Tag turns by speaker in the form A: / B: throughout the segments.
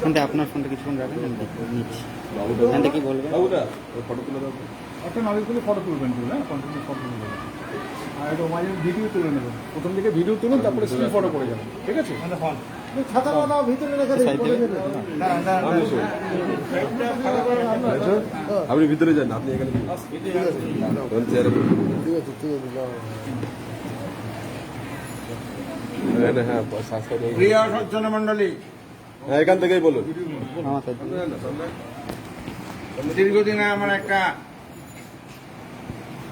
A: ফোনটা আপনার ফোনটা কিছুক্ষণ রাখেন, নিচ্ছি। ফোনটা কি বলবেন?
B: ফটো তুলে দেবো, একটা নাবিক তুলে ফটো তুলবেন, হ্যাঁ কন্টিনিউ ফটো তুলে দেবেন। আর একটু মাঝে ভিডিও তুলে নেবেন, প্রথম দিকে ভিডিও তুলুন, তারপরে স্ক্রিন ফটো করে যাবেন, ঠিক আছে? ছাতা বাঁধা ভিতরে রেখে আপনি ভিতরে যান, আপনি এখানে প্রিয় সজ্জন মন্ডলী, এখান থেকেই বলুন। দীর্ঘদিন আমার একটা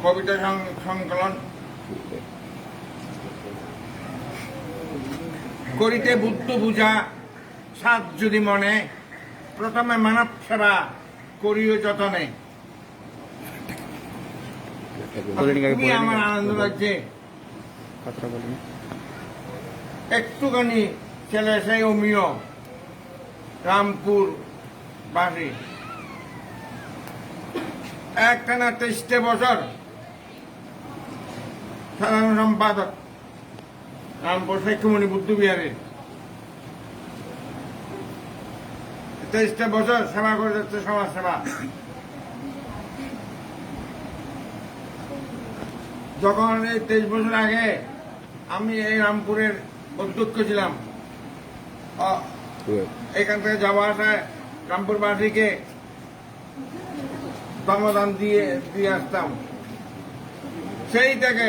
B: কবিতা সংকলন করিতে বুদ্ধ পূজা সাত যদি মনে, প্রথমে মানব সেবা করিও যতনে। খুবই আমার আনন্দ লাগছে, একটুখানি ছেলে সেই অমিয় রামপুর বাসী, একটানা 23 বছর সাধারণ সম্পাদক রামপুর শিক্ষামণি বুদ্ধ বিহারের, 23 বছর সেবা করে যাচ্ছে, সমাজ সেবা। যখন এই 23 বছর আগে আমি এই রামপুরের অধ্যক্ষ ছিলাম, এখান থেকে যাওয়া আসায় রামপুরবাসীকে সমাধান দিয়ে আসতাম। সেই থেকে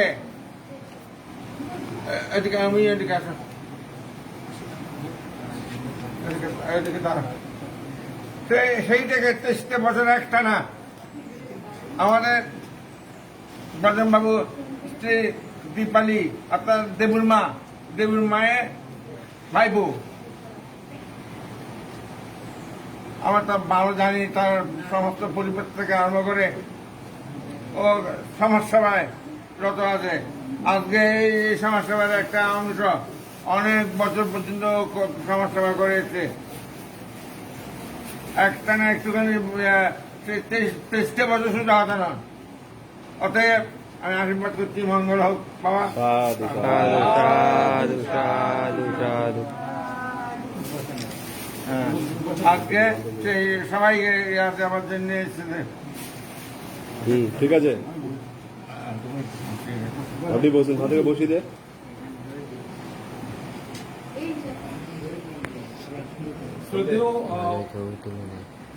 B: এদিকে আমি এদিকে আসা, এদিকে দাঁড়া, সেই থেকে 23 বছর একটা না আমাদের ব্রজমবাবু স্ত্রী দীপালি, আপনার দেবুর মায়ের ভাইবো, আমার তো ভালো জানি তার সমস্ত পরিবার থেকে আরম্ভ করে ও সমাজসেবায় রত আছে। আজকে এই সমাজসেবার একটা অংশ অনেক বছর পর্যন্ত সমাজসেবা করেছে, একটা না একটুখানি 23 বছর শুধু হতো না। অতএব আমি আশীর্বাদ করছি, মঙ্গল হোক বাবা। আজকে সেই সবাইকে আমার জন্য এসেছে।
C: ঠিক আছে, আপনি বসুন, থেকে বসিয়ে দে।
B: শ্রদ্ধেয়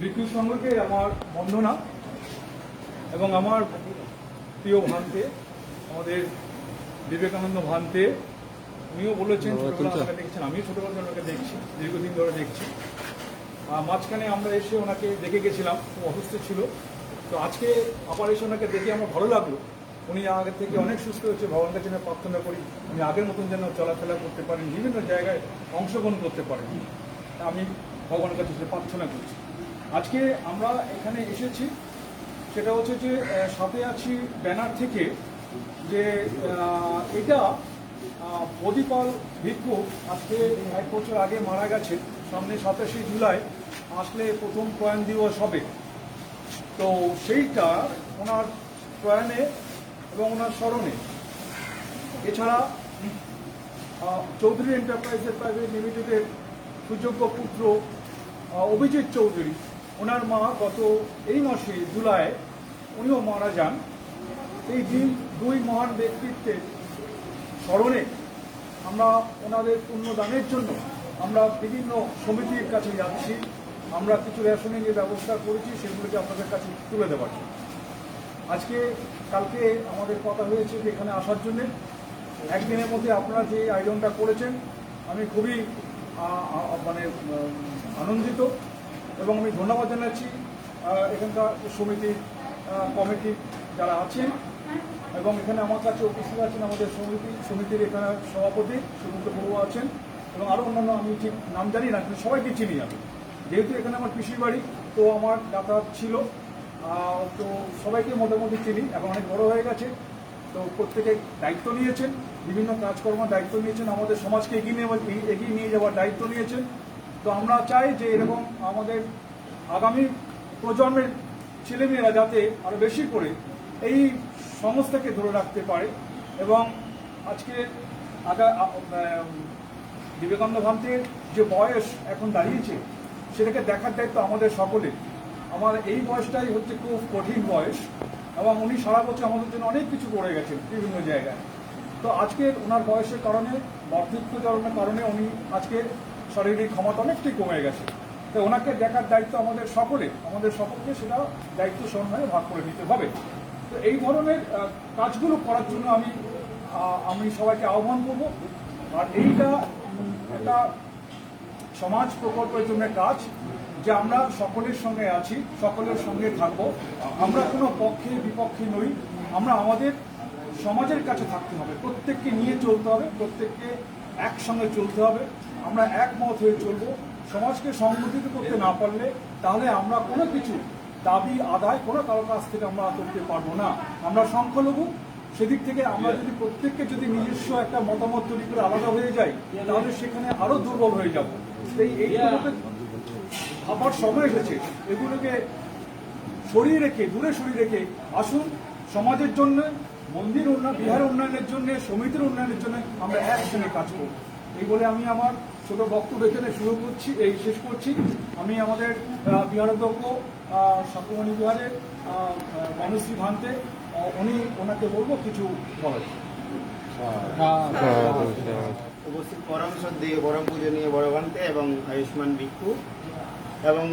B: ভিক্ষু সংঘকে আমার বন্দনা, এবং আমার প্রিয় ভান্তে আমাদের বিবেকানন্দ ভান্তে, উনিও বলেছেন ছোটবেলা আমাকে দেখছেন, আমিও ছোটবেলা ওনাকে দেখছি, দীর্ঘদিন ধরে দেখছি। মাঝখানে আমরা এসে ওনাকে দেখে গেছিলাম, খুব অসুস্থ ছিল, তো আজকে আবার এসে ওনাকে দেখে আমার ভালো লাগলো। উনি আগের থেকে অনেক সুস্থ হয়েছে, ভগবানের কাছে প্রার্থনা করি উনি আগের মতন যেন চলাফেরা করতে পারেন, বিভিন্ন জায়গায় অংশগ্রহণ করতে পারেন, আমি ভগবানের কাছে প্রার্থনা করছি। আজকে আমরা এখানে এসেছি, সেটা হচ্ছে যে সাথে আছি ব্যানার থেকে, যে এটা প্রদীপাল ভিক্ষু আজকে 1 বছর আগে মারা গেছে, সামনে 27 জুলাই আসলে প্রথম প্রয়াণ দিবস হবে। তো সেইটা ওনার প্রয়াণে এবং ওনার স্মরণে, এছাড়া চৌধুরী এন্টারপ্রাইজেস প্রাইভেট লিমিটেডের সুযোগ্য পুত্র অভিজিৎ চৌধুরী, ওনার মা গত এই মাসে জুলাই উনিও মারা যান। এই দিন দুই মহান ব্যক্তিত্বের স্মরণে আমরা ওনাদের পুণ্যদানের জন্য আমরা বিভিন্ন সমিতির কাছে যাচ্ছি, আমরা কিছু রেশনিংয়ের ব্যবস্থা করেছি, সেগুলোকে আপনাদের কাছে তুলে দেওয়ার জন্য। আজকে কালকে আমাদের কথা হয়েছে যে এখানে আসার জন্য, একদিনের মধ্যে আপনারা যে আয়োজনটা করেছেন আমি খুবই আনন্দিত, এবং আমি ধন্যবাদ জানাচ্ছি এখানকার সমিতির কমিটি যারা আছেন, এবং এখানে আমার কাছে উপস্থিত আছেন আমাদের সমিতির এখানে সভাপতি সুমন্ত বড়ুয়া আছেন, এবং আরও অন্যান্য আমি ঠিক নাম জানি না, কিন্তু সবাইকে চিনি আমি, যেহেতু এখানে আমার পিসির বাড়ি, তো আমার যাতায়াত ছিল, তো সবাইকে মোটামুটি চিনি, এখন অনেক বড় হয়ে গেছে, তো প্রত্যেকে দায়িত্ব নিয়েছেন, বিভিন্ন কাজকর্মের দায়িত্ব নিয়েছেন, আমাদের সমাজকে এগিয়ে নিয়ে যাওয়ার দায়িত্ব নিয়েছেন। তো আমরা চাই যে এরকম আমাদের আগামী প্রজন্মের ছেলেমেয়েরা যাতে আরও বেশি করে এই সংস্থাকে ধরে রাখতে পারে, এবং আজকে বিবেকানন্দ ভান্তের যে বয়স এখন দাঁড়িয়েছে সেটাকে দেখার দায়িত্ব আমাদের সকলের। আমার এই বয়সটাই হচ্ছে খুব কঠিন বয়স, এবং উনি সারা বছর আমাদের জন্য অনেক কিছু করে গেছেন বিভিন্ন জায়গায়। তো আজকের ওনার বয়সের কারণে, বর্ধিত্যকরণের কারণে উনি আজকে শারীরিক ক্ষমতা অনেকটাই কমে গেছে। তো ওনাকে দেখার দায়িত্ব আমাদের সকলকে সেটা দায়িত্ব সমন্বয়ে ভাগ করে নিতে হবে। তো এই ধরনের কাজগুলো করার জন্য আমি সবাইকে আহ্বান করব। আর এইটা একটা সমাজ প্রকল্পের জন্য কাজ, যে আমরা সকলের সঙ্গে আছি, সকলের সঙ্গে থাকব। আমরা কোনো পক্ষে বিপক্ষে নই, আমরা আমাদের সমাজের কাছে থাকতে হবে, প্রত্যেককে নিয়ে চলতে হবে, প্রত্যেককে একসঙ্গে চলতে হবে। আমরা একমত হয়ে চলবো। সমাজকে সংগঠিত করতে না পারলে তাহলে আমরা কোনো কিছু দাবি আদায় কোনো কারোর কাছ থেকে আমরা করতে পারবো না। আমরা সংখ্যালঘু, সেদিক থেকে আমরা যদি প্রত্যেককে যদি নিজস্ব একটা মতামত তৈরি করে আলাদা হয়ে যাই তাহলে সেখানে আরো দুর্বল হয়ে যাব। এইগুলোকে ভাবার সময় এসেছে, এগুলোকে দূরে সরিয়ে রেখে আসুন সমাজের জন্য, মন্দির উন্নয়ন, বিহার উন্নয়নের জন্য, সমিতির উন্নয়নের জন্য আমরা একসঙ্গে কাজ করব। এই বলে আমি আমার ছোট বক্তব্য এখানে শেষ করছি। আমি আমাদের বিহারাধ্যক্ষ শাকুমণি বিহারের মনুশ্রী ভান্তে, ওনাকে বলবো কিছু বলার।
D: উপস্থিত পরম শ্রদ্ধেয় পরম পূজনীয় বড় ভান্তে এবং আয়ুষ্মান ভিক্ষু এবং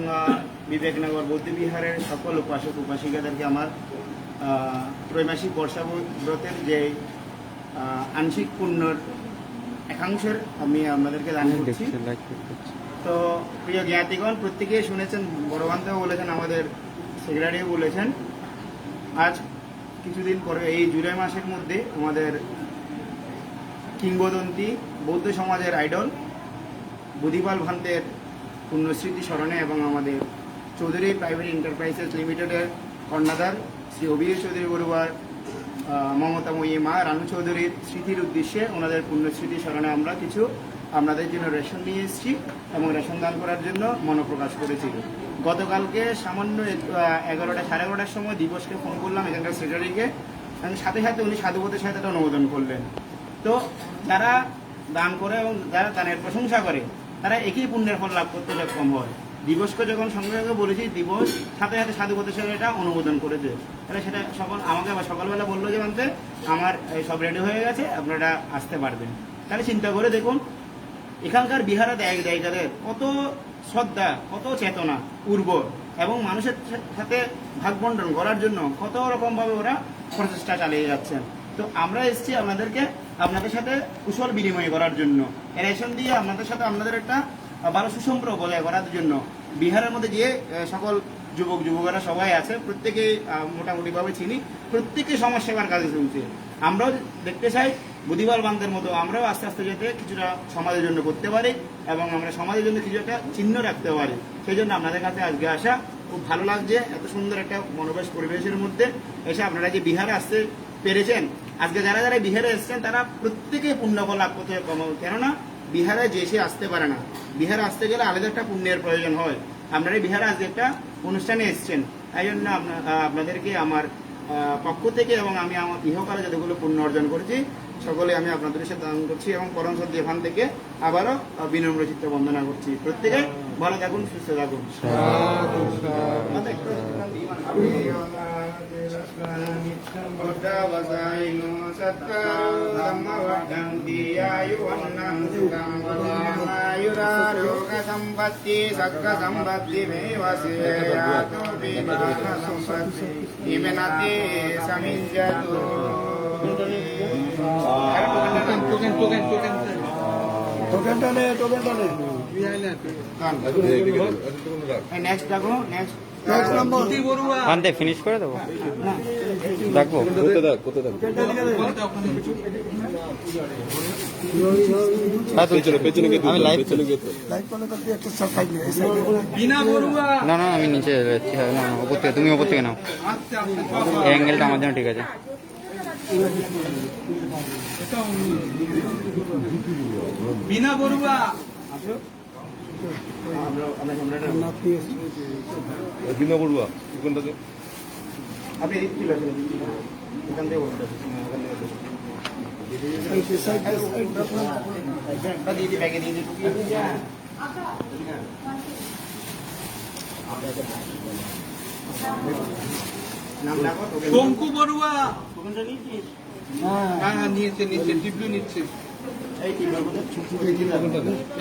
D: বিবেকনগর বৌদ্ধবিহারের সকল উপাসক উপাসিকাদেরকে আমার ত্রৈমাসিক বর্ষা ব্রতের যে আংশিক পুণ্যর একাংশের আমি আপনাদেরকে দান করছি। তো প্রিয় জ্ঞাতিগণ, প্রত্যেকেই শুনেছেন, বড় ভান্তেও বলেছেন, আমাদের সেক্রেটারিও বলেছেন, আজ কিছুদিন পরে এই জুলাই মাসের মধ্যে আমাদের কিংবদন্তি বৌদ্ধ সমাজের আইডল বুধিপাল ভান্তের পুণ্যস্মৃতি স্মরণে এবং আমাদের চৌধুরী প্রাইভেট এন্টারপ্রাইজেস লিমিটেডের কর্ণধার শ্রী অভিজিৎ চৌধুরী বড়ুয়ার মমতাময়ী মা রানু চৌধুরীর স্মৃতির উদ্দেশ্যে ওনাদের পুণ্যস্মৃতি স্মরণে আমরা কিছু আপনাদের জন্য রেশন নিয়ে এসেছি এবং রেশন দান করার জন্য মনোপ্রকাশ করেছি। গতকালকে সামান্য 11টা সাড়ে 11টার সময় দিবসকে ফোন করলাম এখানকার সেক্রেটারিকে, এবং সাথে সাথে উনি সাধুপতির সাথে একটা অনুমোদন করলেন। তো যারা দান করে এবং যারা দানের প্রশংসা করে তারা একই পুণ্যের ফল লাভ করতে সক্ষম হয়। দিবসকে যখন সঙ্গে সঙ্গে বলেছি, দিবস সাথে সাথে সাধুপতির সাথে এটা অনুমোদন করেছে। তাহলে সেটা আমাকে আবার সকালবেলা বললো যে মানতে আমার সব রেডি হয়ে গেছে, আপনারা আসতে পারবেন। তাহলে চিন্তা করে দেখুন এখানকার বিহারে জায়গাদের কত শ্রদ্ধা, কত চেতনা উর্বর, এবং মানুষের সাথে ভাগ বন্টন করার জন্য কত রকমভাবে ওরা প্রচেষ্টা চালিয়ে যাচ্ছেন। তো আমরা এসেছি আপনাদের সাথে কুশল বিনিময় করার জন্য, রেশন দিয়ে আপনাদের সাথে আপনাদের একটা ভালো সুসম্পর্ক বজায় করার জন্য। বিহারের মধ্যে যে সকল যুবকেরা সবাই আছে প্রত্যেকেই মোটামুটিভাবে চিনি, প্রত্যেকে সমাজ সেবার কাজে চলছে। আমরাও দেখতে চাই বুধিপাল ভান্তের মতো আমরাও আস্তে আস্তে যেতে কিছুটা সমাজের জন্য করতে পারি এবং আমরা সমাজের জন্য কিছু একটা চিহ্ন রাখতে পারি। সেই জন্য আপনাদের কাছে আজকে আসা খুব ভালো লাগছে। এত সুন্দর একটা মনোবেশ পরিবেশের মধ্যে এসে আপনারা যে বিহারে আসতে পেরেছেন, আজকে যারা যারা বিহারে এসেছেন তারা প্রত্যেকেই পুণ্যফল লাভ করতে কম, কেননা বিহারে যে সে আসতে পারে না, বিহারে আসতে গেলে আলাদা একটা পুণ্যের প্রয়োজন হয়। আপনারা বিহারে আজকে একটা অনুষ্ঠানে এসেছেন, তাই জন্য আপনাদেরকে আমার পক্ষ থেকে এবং আমি আমার ইহকালে যতগুলো পুণ্য অর্জন করেছি সকলে আমি আপনাদের সাথে দান করছি এবং পরম শ্রদ্ধা এখান থেকে আবারও বিনম্র চিত্তে বন্দনা করছি। প্রত্যেকে ভালো থাকুন, সুস্থ থাকুন। সম্পত্তি সর্গ সম্পত্তি নেক্সট ডাকো, নেক্সট
A: ভান্তে ফিনিশ করে দেবো, দেখবো আমি লাইভ না না আমি নিচে যাচ্ছি। না ওপর থেকে, তুমি ওপর থেকে নাও, এই অ্যাঙ্গেলটা আমার জন্য ঠিক আছে।
E: বিনা বড়ুয়া
C: বিনা বড়ুয়া কোনটাতে
D: আপনি এখান থেকে বলতে দিদি ব্যাগে দিয়ে দিই নাম ডাকো
E: শঙ্কু বড়ুয়া হ্যাঁ হ্যাঁ নিয়েছে নিচ্ছে টিপলু নিচ্ছে
D: এই তিন নম্বর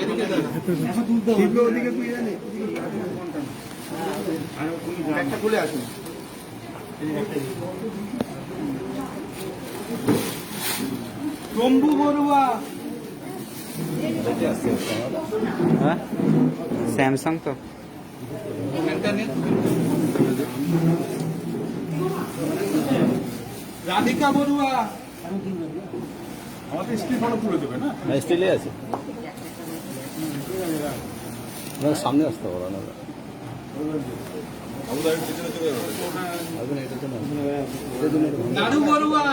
E: এদিকে দাঁড়া।
D: একটা খুলে আসুন
E: শম্ভু বড়ুয়া
A: হ্যাঁ স্যামসাং তো
E: এখানটা নে। রাধিকা বড়ুয়া
B: আমাদের স্ত্রী ভালো তুলে দেবে না
C: স্টিলে আছে সামনে আসতে পারো না
E: নাড়ু বড়ুয়া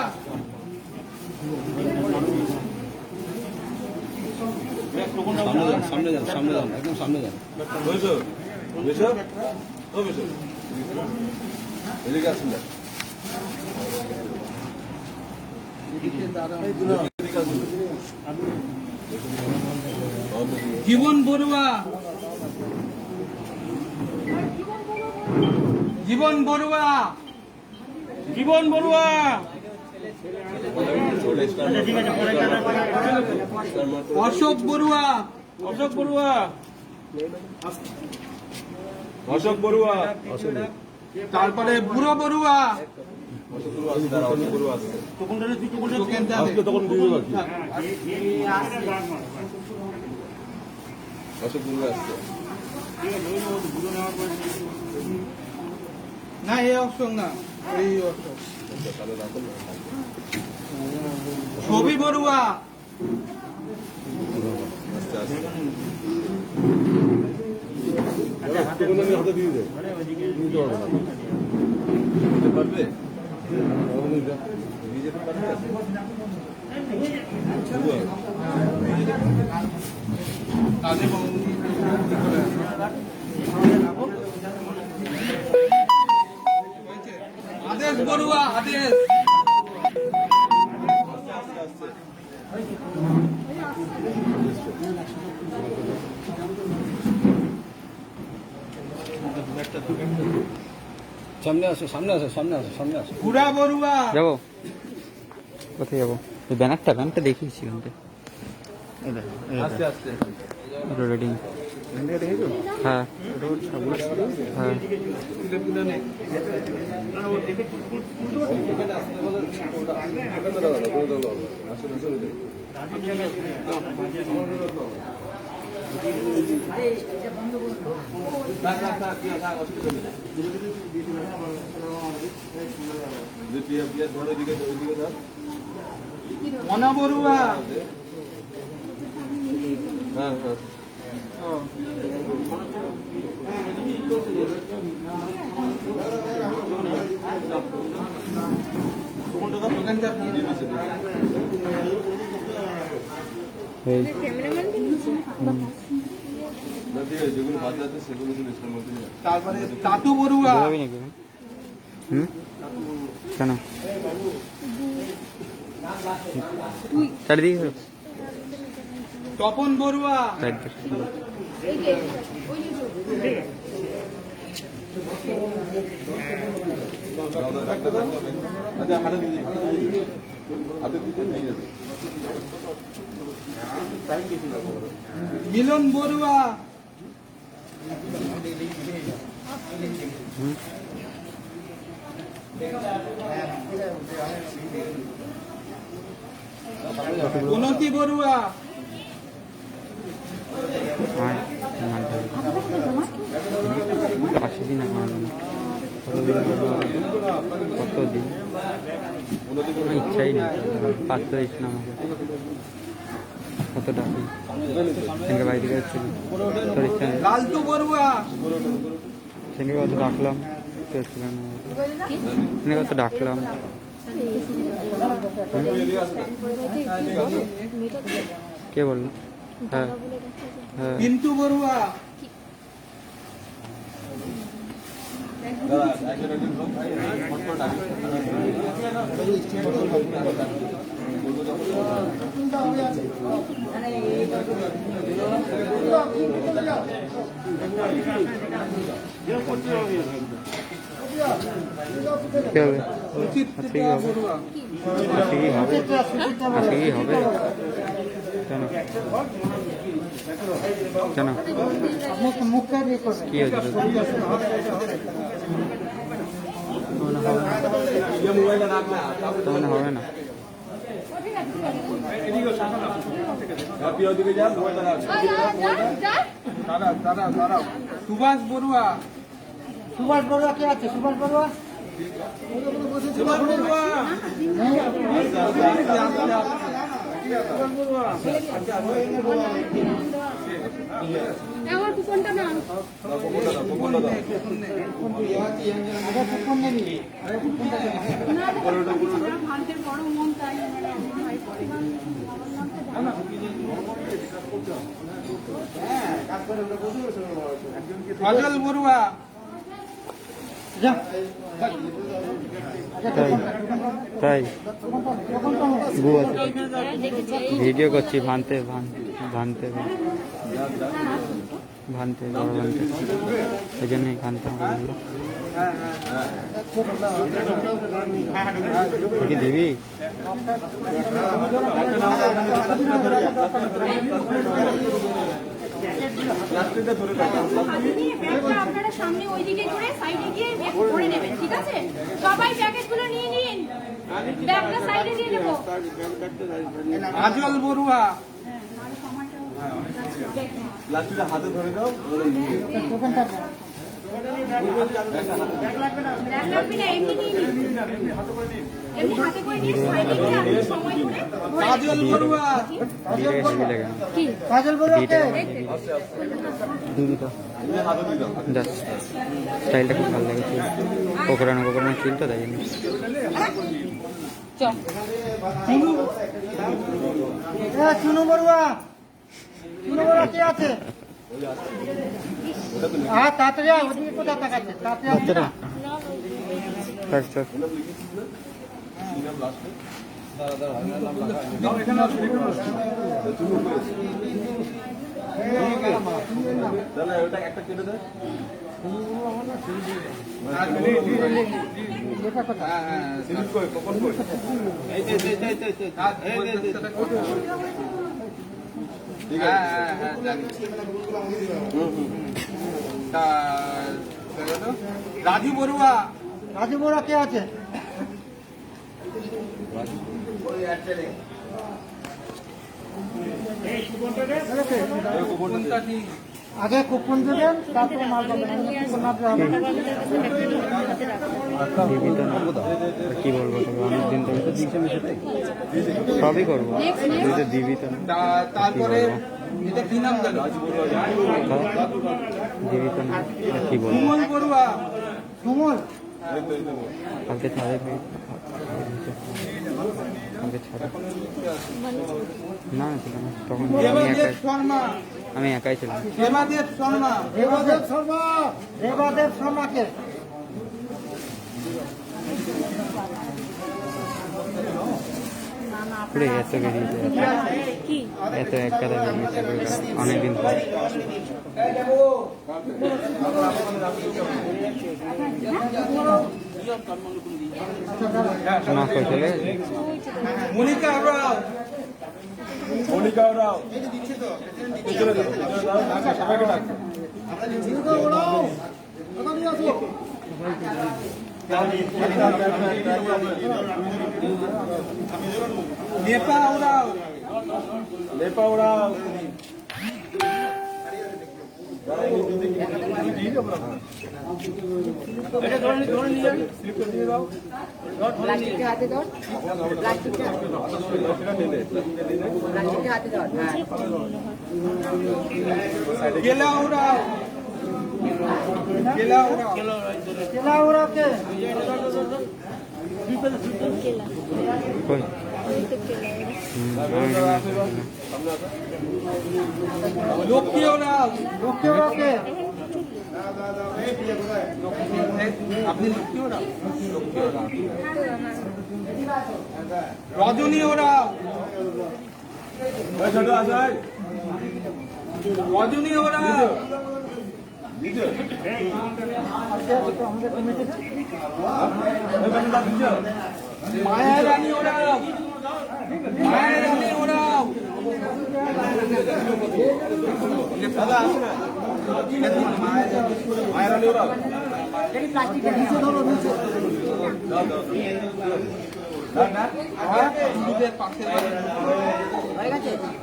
C: সামনে যান সামনে যান একদম সামনে যান এদিকে আসুন
E: জীবন বড়ুয়া জীবন বড়ুয়া জীবন বড়ুয়া অশোক বড়ুয়া অশোক বড়ুয়া
C: অশোক বড়ুয়া
E: তারপরে বুড়ো বড়ুয়া তোকেন যাবে।
C: তখন দিয়ে দেবো অশোক বড়ুয়া আসছে
E: না এই অশোক না এই অশোক ছবি বড়ুয়া
C: হাতে দিয়ে দেয় নিতে পারবে না নিতে পারবে নিয়ে যেতে পারবে
E: তাদের আদেশ বড়ুয়া আদেশ
C: সামনে আসো সামনে আসো সামনে আসো সামনে আসো
E: পুরা বড়ুয়া
A: যাবো কোথায় যাবো ওই ব্যানারটা দেখিয়েছি ওখানটা
E: আস্তে আস্তে
A: রেডিং হ্যাঁ হ্যাঁ
E: মনা বড়ুয়া
C: হ্যাঁ হ্যাঁ
A: এই
C: যেগুলো বাদ যাচ্ছে সেগুলো লিস্টের মধ্যে
E: তারপরে তাতু বড়ুয়া
A: বেরোবি নাকি হুম কেন চারিদিকে
E: তপন বড়ুয়া
C: আচ্ছা হাতে দিয়ে হাতে দিয়ে নিয়ে যাবে
E: মিলন বড়ুয়া উন্নতি বড়ুয়া
A: দিন কতদিন ইচ্ছাই নেই পাঁচটা দিস না আমাকে কত ডাকি সেখানে বাইরে যাচ্ছিল তোর ইচ্ছা নেই
E: লালটু বড়ুয়া
A: সেখানে কত ডাকলাম কেউ ছিল না সেখানে কত ডাকলাম কে বললো হ্যাঁ হ্যাঁ
E: পিন্টু বড়ুয়া
A: কি হবে?
E: সুচিত্রা বড়ুয়া
A: আজকে কি হবে? আজকে কি হবে? কেন কেন কি হয়েছে তোর? তোমার হবে না।
E: সুভাষ বড়ুয়া
F: সুভাষ বড়ুয়া কে আছে? সুভাষ বড়ুয়া
E: সুভাষ বড়ুয়া
G: আমার কুপনটা না ভান্তের বড় মন তাই
E: ফজল বড়ুয়া
A: তাই তাই বউ আছে। ভিডিও করছি ভানতে ভানতে ভানতে বড় ভানতে ওই জন্যই ভানতে হবে। কি দিবি?
G: আপনারা সামনে ওইদিকে করে সাইডে গিয়ে ভরে নেবেন, ঠিক আছে? সবাই প্যাকেটগুলো নিয়ে নিন, ব্যাগটা সাইডে দিয়ে দেবো।
E: আজল বড়ুয়া
C: হাতে ধরে দাও।
G: ব্যাগ লাগবে না, এমনি নিয়ে নিন, এমনি হাতে করে নিয়ে সাইডে গিয়ে আপনি সময় করে ভরে নেবেন।
E: আজল বড়ুয়া
G: কি?
F: কাজল বড়ুয়া কে?
A: জাস্ট স্টাইলটা খুব ভালো লেগেছে। কোকরানো ছিল তো তাই জন্য।
G: চল
F: চুনু বড়ুয়া কে আছে? হ্যাঁ তাড়াতাড়ি আয়, ওদিকে কোথায় তাকাচ্ছে? তাড়াতাড়ি আসছে না?
B: এখানে আসুন, এখানে আসুন।
C: তাহলে ওটা একটা কেটে দেয়। সিরিজ করে কখন করে
E: রাজু বড়ুয়া
F: রাজু বড়ুয়া কে আছে?
E: কোনটা কি?
F: আগে কুপন দেবেন, তারপরে মাল পাবেন। কুপন না দিলে হবে না।
A: দিবি তো না? কি বলবো তোকে, অনেকদিন ধরে তো সবই করবো, তুই তো দিবি তো না?
E: তারপরে এটা কি নাম গেল?
A: দিবি তো না? আর কি বলবো?
E: সুমন বড়ুয়া
F: সুমন
A: কালকে ছাড়ে কালকে ছাড়ে না ছিল না তখন
E: দেবাদেব শর্মা
A: আমি একাই ছিলাম।
E: দেবাদেব শর্মা
F: দেবাদেব শর্মা। দেবাদেব শর্মা কে?
A: পুরে এত বেরিয়েছে,
G: কি?
A: এত এক কথা বেরিয়েছে অনেকদিন পর। না করে চলে গেছে।
E: মনিকা রাও
C: মনিকা রাও চলে যাও, সবাইকে ডাক।
E: নেপা ওরাও
C: লেপা ওরাও
G: প্লাস্টিকটা হাতে ধর, প্লাস্টিকটা হাতে ধর।
E: গেলা ওরাও গেলা ওরাও
F: কেলা ওরা কে?
A: কই?
E: লক্ষ্মী ওরাও
F: লক্ষ্মী ওরা কে?
E: আপনি লক্ষ্মী ওরাও লক্ষ্মী ওরাও রজনী ওরাও রজনী ওরাও মায়া রানী ওরাও মায়া রানী ওরাও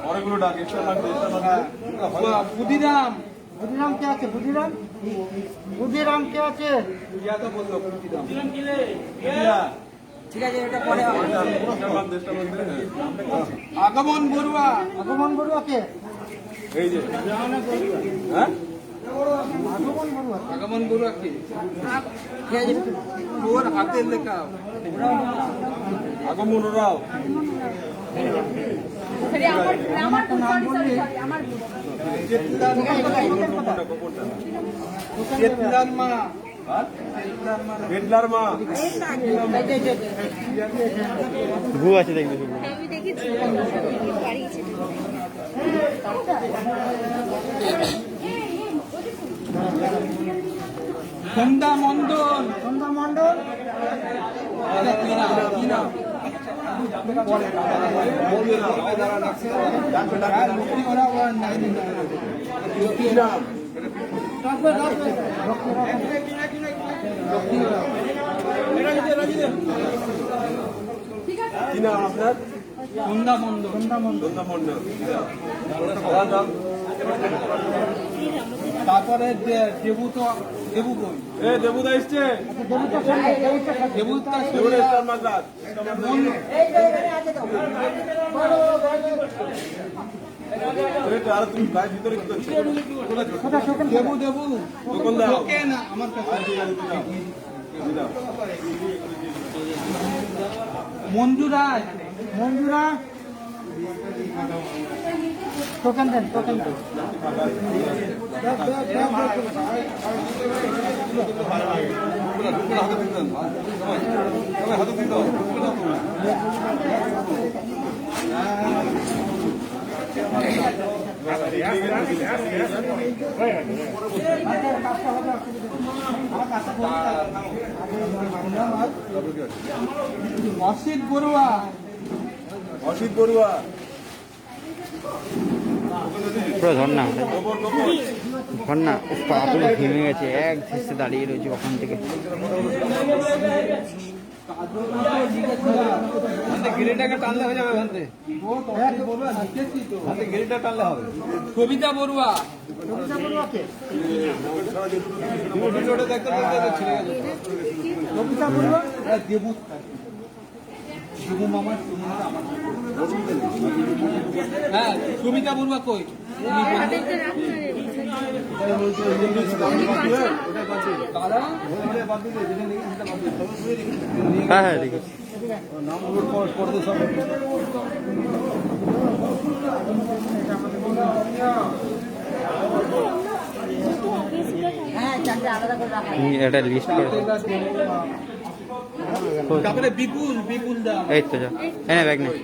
B: অনেকগুলো ডাক এক্সট্রা লাগবে
E: বুধিরাম
F: বুধিরাম কে আছে বুধিরাম বুধিরাম কে আছে
E: ইয়া তো বললো বুধিরাম আগমন বড়ুয়া
F: আগমন বড়ুয়া কে
B: এই যে হ্যাঁ
F: আগমন বড়ুয়া
E: আগমন বড়ুয়া কে ওর হাতের লেখা
B: আগমন রাও
G: সরি, আমার sorry, আমার
E: চেতলার মা
B: বেডলার মা
A: ভু আছে দেখবে শুধু।
G: আমি দেখেছি বাড়িয়েছে
E: সন্ধ্যা মন্ডল
F: সন্ধ্যা মণ্ডল
E: কি নাম
G: ঠিক আছে
B: কি নাম আপনার?
E: সন্ধ্যা মন্ডল
B: সন্ধ্যা মণ্ডল।
E: তারপরে দেবু তো দেবু কই
B: এ দেবুদা এসছে।
E: দেবুতা
B: দেবুদা স্টার মাদ্রাস। আর তুমি গায়ের ভিতরে কি করছো?
E: দেবু দেবু
B: দোকান দাও।
E: ওকে না আমার কাছে মঞ্জু রায়
F: মঞ্জুরা টোকেন দেন টোকেন দেন
E: অসিত বড়ুয়া
B: অসিত বড়ুয়া।
A: পুরো ঝর্ণা ঝর্ণা পা পুরো ঘেমে গেছে, এক দৃশ্যে দাঁড়িয়ে রয়েছে ওখান থেকে।
E: গিরিটাকে টানলে হয়ে যাবে গিরিটা টানলে হবে। কবিতা বড়ুয়া
F: কবিতা বড়ুয়া কে কবিতা বড়ুয়া
E: দেবু দেবু মামা হ্যাঁ কবিতা বড়ুয়া কই দাদা
A: হ্যাঁ হ্যাঁ দেখেছি। একটা লিস্ট করে দে।
E: তারপরে বিপুল বিপুল দা
A: এই তো যা এনে ব্যাগ নেই।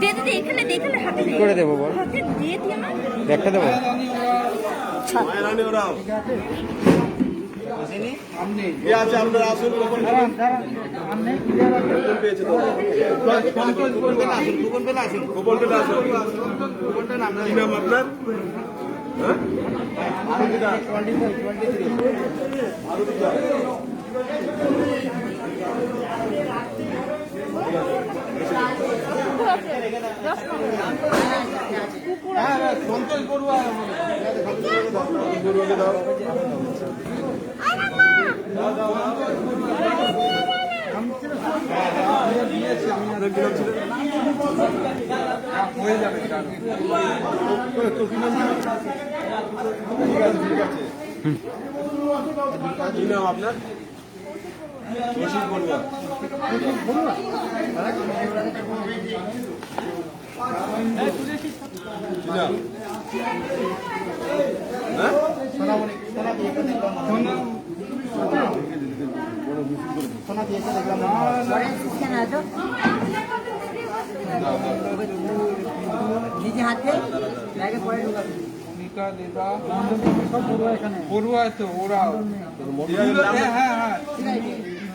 G: দে দে এখানে দেখালে হাতে
A: কি করে দেবো বল?
G: হাতে দিয়ে দি আমার
A: ব্যাগটা দেবো?
B: মায়েরানি ওরাও।
E: সামনে
B: কে আছে আপনার আসুন কখন
F: দাঁড়ান দাঁড়ান সামনে ক্লিয়ার আছে
B: পেয়েছে তো? গোপন পেলে আসুন। কি নাম আপনার? হ্যাঁ? আরুদিদা। আরুদিদা।
E: হ্যাঁ সন্তোষ বড়ুয়া
B: বড়ুয়াকে দাও। আপনার কি নাম ছিল?
E: হয়ে যাবে
B: কি নাম আপনার? অসিত বড়ুয়া।
D: সোনামণি সোনা দিয়েছে দেখলাম সোনা দিয়েছে দেখলাম
F: নিজে হাতে ব্যাগে পরে ঢুকাবে
E: মিকা দেবা
F: সব পড়ুয়া এখানে
E: পড়ুয়া তো ওরা হ্যাঁ হ্যাঁ হ্যাঁ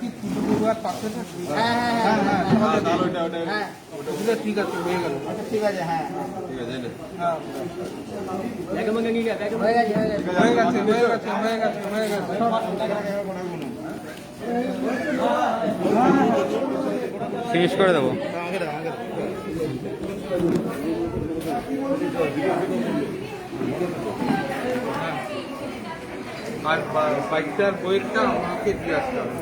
E: কি পড়ুয়ার পাশে না
F: হ্যাঁ হ্যাঁ হ্যাঁ হ্যাঁ
E: ওগুলো ঠিক আছে হয়ে গেল
D: আচ্ছা ঠিক আছে হ্যাঁ
E: হ্যাঁ
F: হয়ে গেছে হয়ে গেছে
E: হয়ে গেছে হয়ে গেছে হয়ে গেছে হয়ে গেছে
A: ফিনিশ করে দেবো।
D: আমাকে দাও আমাকে দাও
E: আর বাচ্চার বইটা আমাকে দিয়ে আসতে হবে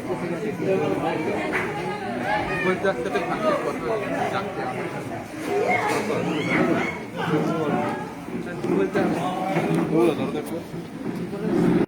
E: বইটা আসতে তো ভাঙতে কথা ডাকতে হবে বইটা